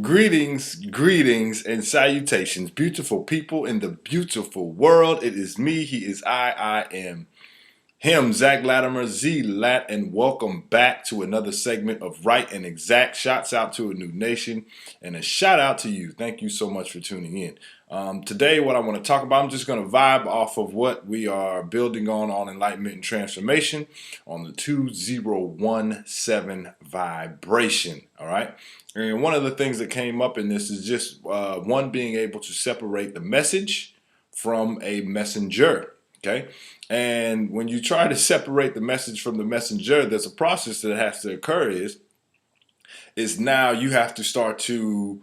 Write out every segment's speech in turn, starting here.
Greetings, and salutations, beautiful people in the beautiful world. It is me, he is I am him, Zach Latimer, Z Lat, and welcome back to another segment of Right and Exact. Shouts out to a new nation, and a shout out to you. Thank you so much for tuning in. Today, what I want to talk about, I'm just going to vibe off of what we are building on Enlightenment and Transformation on the 2017 vibration. All right. And one of the things that came up in this is just one being able to separate the message from a messenger. Okay. And when you try to separate the message from the messenger, there's a process that has to occur is now you have to start to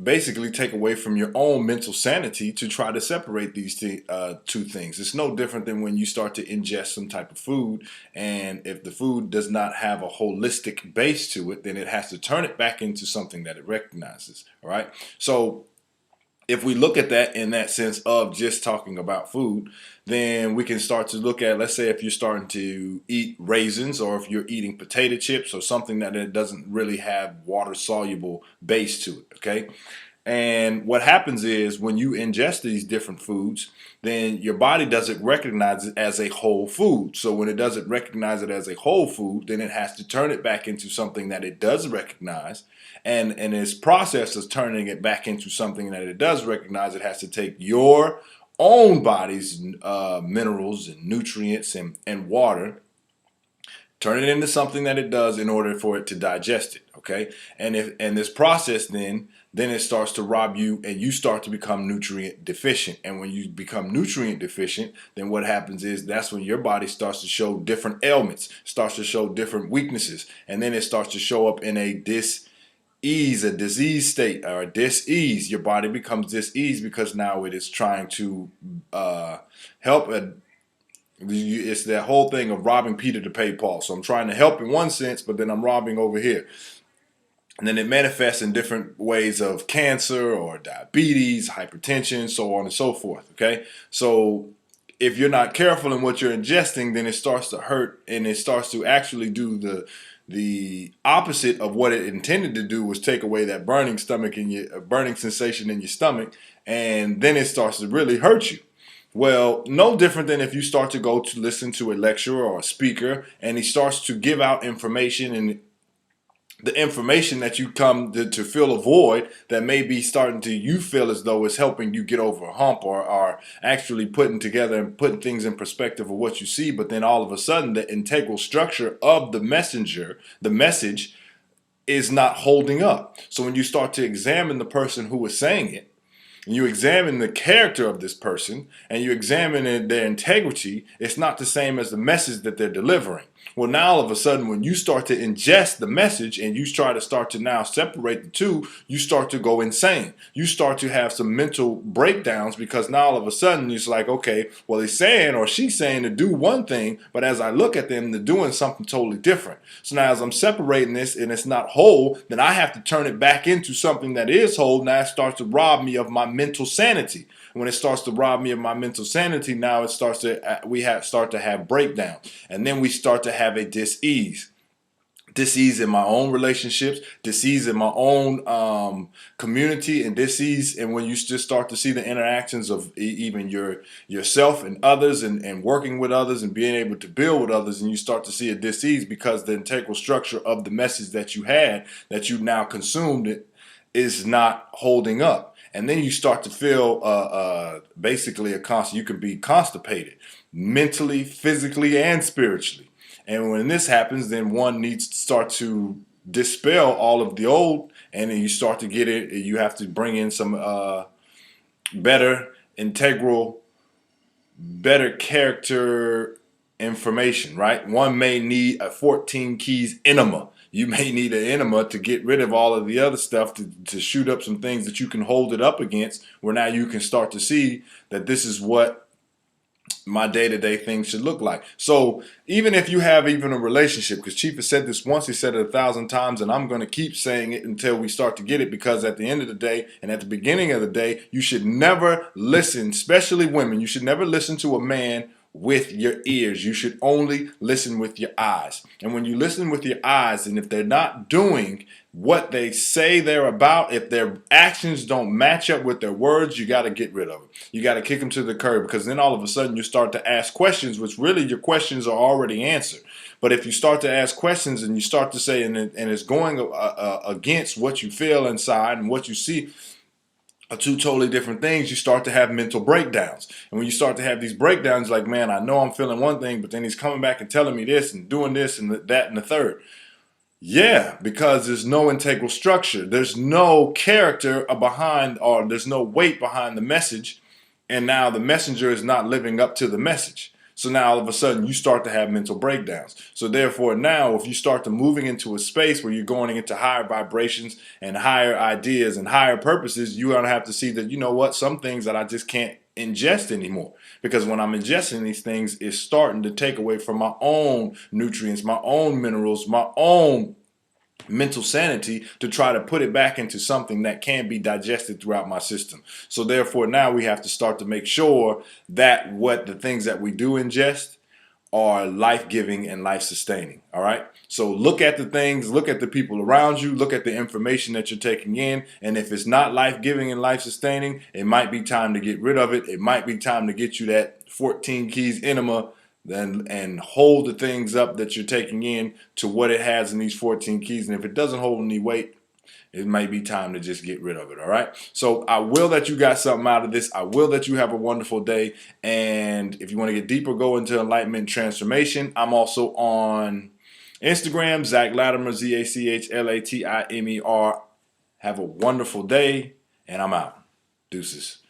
basically take away from your own mental sanity to try to separate these two things. It's no different than when you start to ingest some type of food, and if the food does not have a holistic base to it, then it has to turn it back into something that it recognizes. All right. So if we look at that in that sense of just talking about food, then we can start to look at, let's say if you're starting to eat raisins, or if you're eating potato chips or something that it doesn't really have water soluble base to it. Okay. And what happens is when you ingest these different foods, then your body doesn't recognize it as a whole food. So when it doesn't recognize it as a whole food, then it has to turn it back into something that it does recognize. And in its process of turning it back into something that it does recognize, it has to take your own body's minerals and nutrients and water, turn it into something that it does in order for it to digest it. Okay. And this process then it starts to rob you, and you start to become nutrient deficient. And when you become nutrient deficient, then what happens is that's when your body starts to show different ailments, starts to show different weaknesses, and then it starts to show up in a disease state, or dis-ease. Your body becomes dis-ease because now it is trying to help. It's that whole thing of robbing Peter to pay Paul. So I'm trying to help in one sense, but then I'm robbing over here. And then it manifests in different ways of cancer or diabetes, hypertension, so on and so forth. Okay. So if you're not careful in what you're ingesting, then it starts to hurt, and it starts to actually do the opposite of what it intended to do, was take away that burning burning sensation in your stomach, and then it starts to really hurt you. Well, no different than if you start to go to listen to a lecturer or a speaker, and he starts to give out information, and the information that you come to fill a void that may be starting to, you feel as though it's helping you get over a hump, or are actually putting together and putting things in perspective of what you see. But then all of a sudden the integral structure of the messenger, the message, is not holding up. So when you start to examine the person who is saying it, and you examine the character of this person, and you examine their integrity, it's not the same as the message that they're delivering. Well, now all of a sudden, when you start to ingest the message and you start to now separate the two, you start to go insane. You start to have some mental breakdowns, because now all of a sudden it's like, okay, well, he's saying or she's saying to do one thing, but as I look at them, they're doing something totally different. So now as I'm separating this and it's not whole, then I have to turn it back into something that is whole. Now it starts to rob me of my mental sanity. When it starts to rob me of my mental sanity, now it starts to start to have breakdown, and then we start to have a dis-ease in my own relationships, dis-ease in my own community, and dis-ease. And when you just start to see the interactions of even yourself and others, and working with others and being able to build with others, and you start to see a dis-ease because the integral structure of the message that you had, that you now consumed, is not holding up. And then you start to feel basically you can be constipated mentally, physically, and spiritually. And when this happens, then one needs to start to dispel all of the old, and then you start to get it. You have to bring in some better, integral, better character information, right? One may need a 14 keys enema. You may need an enema to get rid of all of the other stuff, to shoot up some things that you can hold it up against, where now you can start to see that this is what my day-to-day things should look like. So even if you have even a relationship, because Chief has said this once, he said it 1,000 times, and I'm going to keep saying it until we start to get it, because at the end of the day and at the beginning of the day, you should never listen, especially women, you should never listen to a man with your ears. You should only listen with your eyes. And when you listen with your eyes, and if they're not doing what they say they're about, if their actions don't match up with their words, you got to get rid of them. You got to kick them to the curb, because then all of a sudden you start to ask questions, which really your questions are already answered. But if you start to ask questions and you start to say, and it's going against what you feel inside and what you see, are two totally different things, you start to have mental breakdowns. And when you start to have these breakdowns, like, man, I know I'm feeling one thing, but then he's coming back and telling me this and doing this and that and the third. Yeah, because there's no integral structure. There's no character behind, or there's no weight behind the message. And now the messenger is not living up to the message. So now all of a sudden you start to have mental breakdowns. So therefore now, if you start to moving into a space where you're going into higher vibrations and higher ideas and higher purposes, you're going to have to see that, you know what, some things that I just can't ingest anymore. Because when I'm ingesting these things, it's starting to take away from my own nutrients, my own minerals, my own mental sanity, to try to put it back into something that can be digested throughout my system. So therefore now we have to start to make sure that what the things that we do ingest are life-giving and life-sustaining. All right. So look at the things, look at the people around you, look at the information that you're taking in. And if it's not life-giving and life-sustaining, it might be time to get rid of it. It might be time to get you that 14 keys enema and hold the things up that you're taking in to what it has in these 14 keys. And if it doesn't hold any weight, it might be time to just get rid of it. All right. So I will that you got something out of this. I will that you have a wonderful day. And if you want to get deeper, go into enlightenment transformation. I'm also on Instagram, Zach Latimer, ZACHLATIMER. Have a wonderful day, and I'm out. Deuces.